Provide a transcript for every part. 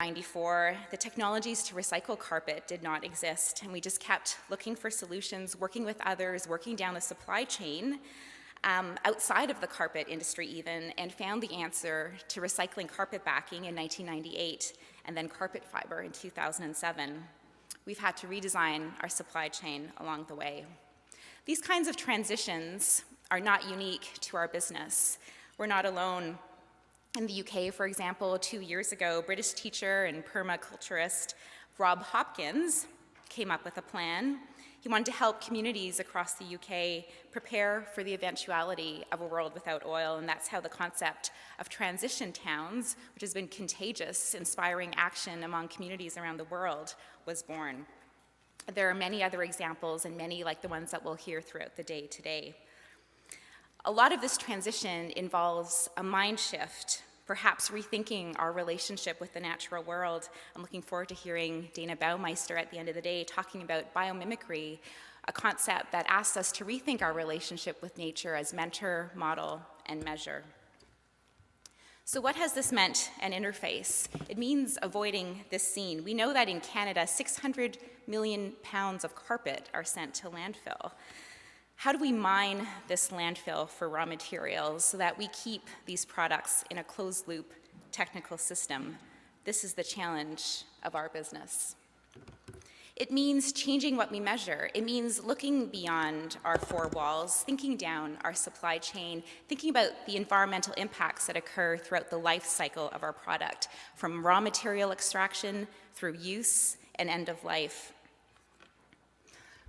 1994, the technologies to recycle carpet did not exist, and we just kept looking for solutions, working with others, working down the supply chain outside of the carpet industry even, and found the answer to recycling carpet backing in 1998, and then carpet fiber in 2007. We've had to redesign our supply chain along the way. These kinds of transitions are not unique to our business. We're not alone. In the UK, for example, 2 years ago, British teacher and permaculturist Rob Hopkins came up with a plan. He wanted to help communities across the UK prepare for the eventuality of a world without oil, and that's how the concept of transition towns, which has been contagious, inspiring action among communities around the world, was born. There are many other examples, and many like the ones that we'll hear throughout the day today. A lot of this transition involves a mind shift, perhaps rethinking our relationship with the natural world. I'm looking forward to hearing Dana Baumeister at the end of the day talking about biomimicry, a concept that asks us to rethink our relationship with nature as mentor, model, and measure. So what has this meant an interface? It means avoiding this scene. We know that in Canada, 600 million pounds of carpet are sent to landfill. How do we mine this landfill for raw materials so that we keep these products in a closed-loop technical system? This is the challenge of our business. It means changing what we measure. It means looking beyond our four walls, thinking down our supply chain, thinking about the environmental impacts that occur throughout the life cycle of our product, from raw material extraction through use and end of life.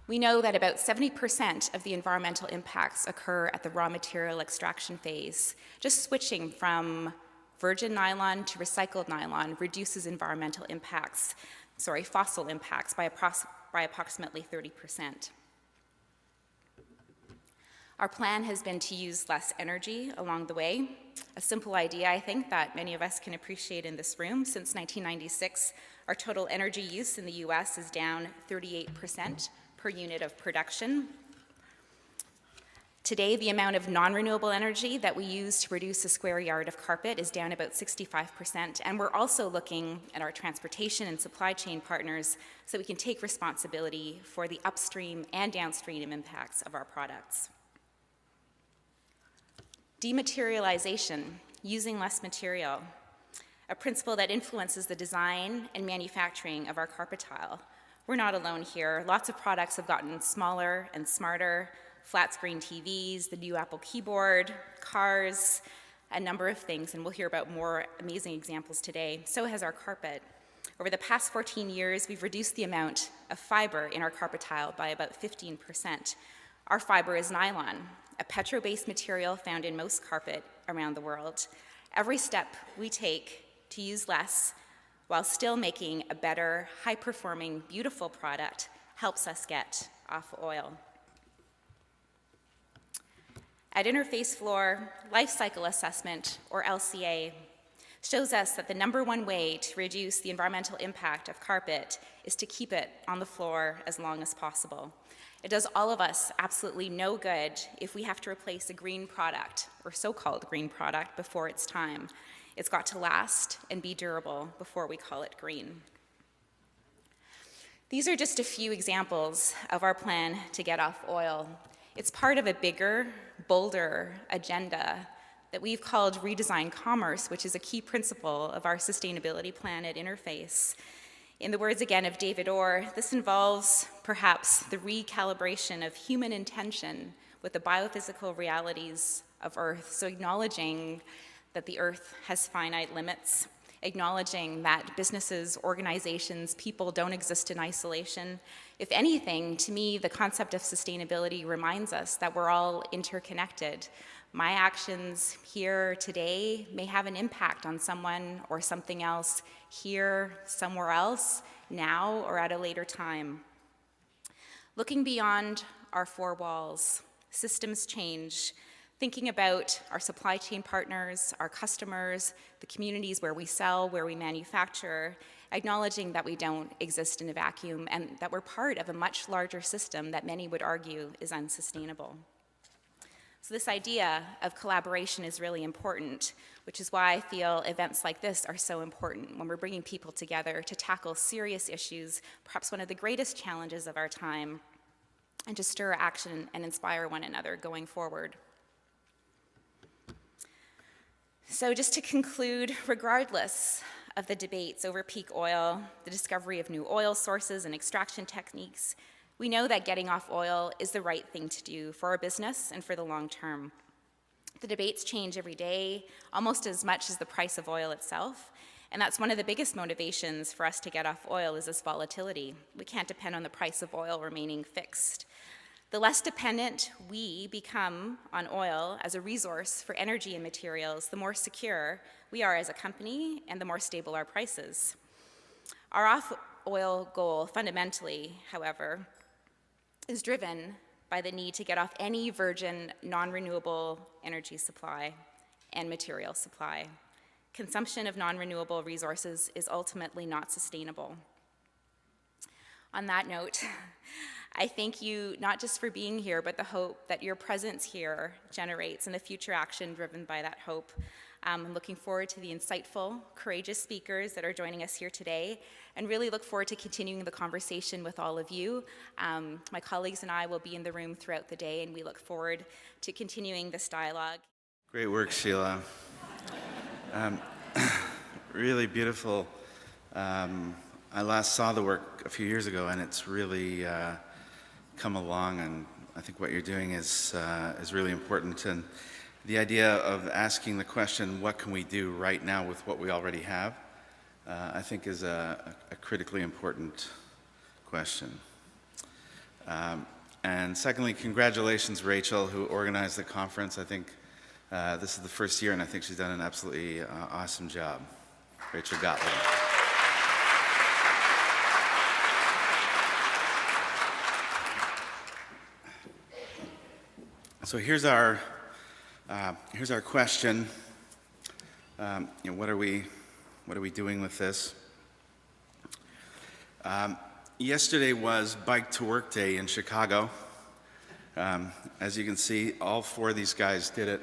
We know that about 70% of the environmental impacts occur at the raw material extraction phase. Just switching from virgin nylon to recycled nylon reduces environmental impacts, fossil impacts by approximately 30%. Our plan has been to use less energy along the way. A simple idea, I think, that many of us can appreciate in this room. Since 1996, our total energy use in the US is down 38% per unit of production. Today, the amount of non-renewable energy that we use to produce a square yard of carpet is down about 65%, and we're also looking at our transportation and supply chain partners so we can take responsibility for the upstream and downstream impacts of our products. Dematerialization, using less material, a principle that influences the design and manufacturing of our carpet tile. We're not alone here. Lots of products have gotten smaller and smarter, flat screen TVs, the new Apple keyboard, cars, a number of things, and we'll hear about more amazing examples today. So has our carpet. Over the past 14 years, we've reduced the amount of fiber in our carpet tile by about 15%. Our fiber is nylon, a petro-based material found in most carpet around the world. Every step we take to use less while still making a better, high-performing, beautiful product helps us get off oil. At Interface Floor, Life Cycle Assessment, or LCA, shows us that the #1 way to reduce the environmental impact of carpet is to keep it on the floor as long as possible. It does all of us absolutely no good if we have to replace a green product, or so-called green product, before it's time. It's got to last and be durable before we call it green. These are just a few examples of our plan to get off oil. It's part of a bigger, bolder agenda that we've called Redesign Commerce, which is a key principle of our sustainability plan at Interface. In the words again of David Orr, this involves perhaps the recalibration of human intention with the biophysical realities of Earth. So acknowledging that the Earth has finite limits, acknowledging that businesses, organizations, people don't exist in isolation. If anything, to me, the concept of sustainability reminds us that we're all interconnected. My actions here today may have an impact on someone or something else here, somewhere else, now, or at a later time. Looking beyond our four walls, systems change. Thinking about our supply chain partners, our customers, the communities where we sell, where we manufacture, acknowledging that we don't exist in a vacuum and that we're part of a much larger system that many would argue is unsustainable. So this idea of collaboration is really important, which is why I feel events like this are so important when we're bringing people together to tackle serious issues, perhaps one of the greatest challenges of our time, and to stir action and inspire one another going forward. So just to conclude, regardless of the debates over peak oil, the discovery of new oil sources and extraction techniques, we know that getting off oil is the right thing to do for our business and for the long term. The debates change every day, almost as much as the price of oil itself, and that's one of the biggest motivations for us to get off oil is this volatility. We can't depend on the price of oil remaining fixed. The less dependent we become on oil as a resource for energy and materials, the more secure we are as a company and the more stable our prices. Our off-oil goal fundamentally, however, is driven by the need to get off any virgin, non-renewable energy supply and material supply. Consumption of non-renewable resources is ultimately not sustainable. On that note, I thank you not just for being here, but the hope that your presence here generates and the future action driven by that hope. I'm looking forward to the insightful, courageous speakers that are joining us here today, and really look forward to continuing the conversation with all of you. My colleagues and I will be in the room throughout the day, and we look forward to continuing this dialogue. Great work, Sheila. Really beautiful. I last saw the work a few years ago, and it's really come along, and I think what you're doing is really important. And the idea of asking the question, what can we do right now with what we already have, I think is a critically important question. And secondly, congratulations, Rachel, who organized the conference. I think this is the first year, and I think she's done an absolutely awesome job. Rachel Gottlieb. So here's our question. What are we doing with this? Yesterday was Bike to Work Day in Chicago. As you can see, all four of these guys did it.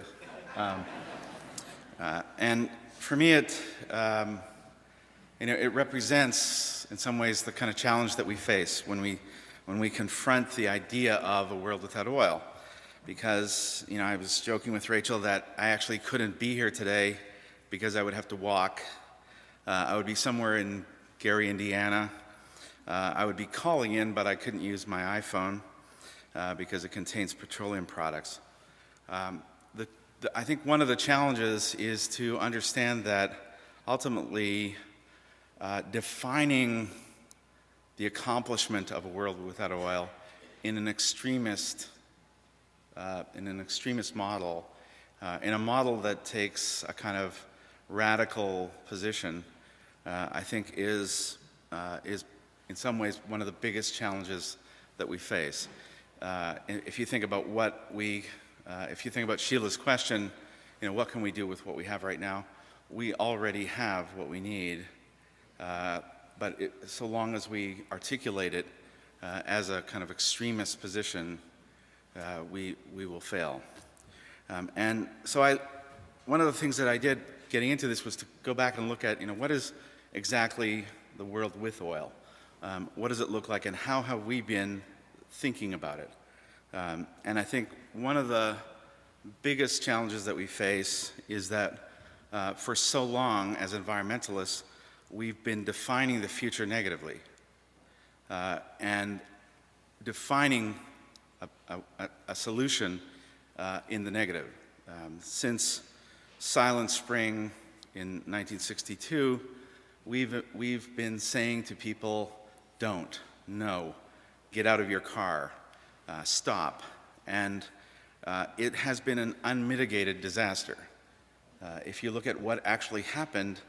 And for me, it represents, in some ways, the kind of challenge that we face when we confront the idea of a world without oil. Because, I was joking with Rachel that I actually couldn't be here today because I would have to walk. I would be somewhere in Gary, Indiana. I would be calling in, but I couldn't use my iPhone because it contains petroleum products. I think one of the challenges is to understand that ultimately defining the accomplishment of a world without oil in an extremist model, in a model that takes a kind of radical position, I think is in some ways one of the biggest challenges that we face. If you think about if you think about Sheila's question, what can we do with what we have right now? We already have what we need, but so long as we articulate it as a kind of extremist position, we will fail. And so one of the things that I did getting into this was to go back and look at, what is exactly the world with oil? What does it look like, and how have we been thinking about it? And I think one of the biggest challenges that we face is that for so long as environmentalists, we've been defining the future negatively and defining a solution in the negative. Since Silent Spring in 1962, we've been saying to people, don't, no, get out of your car, stop. And it has been an unmitigated disaster. If you look at what actually happened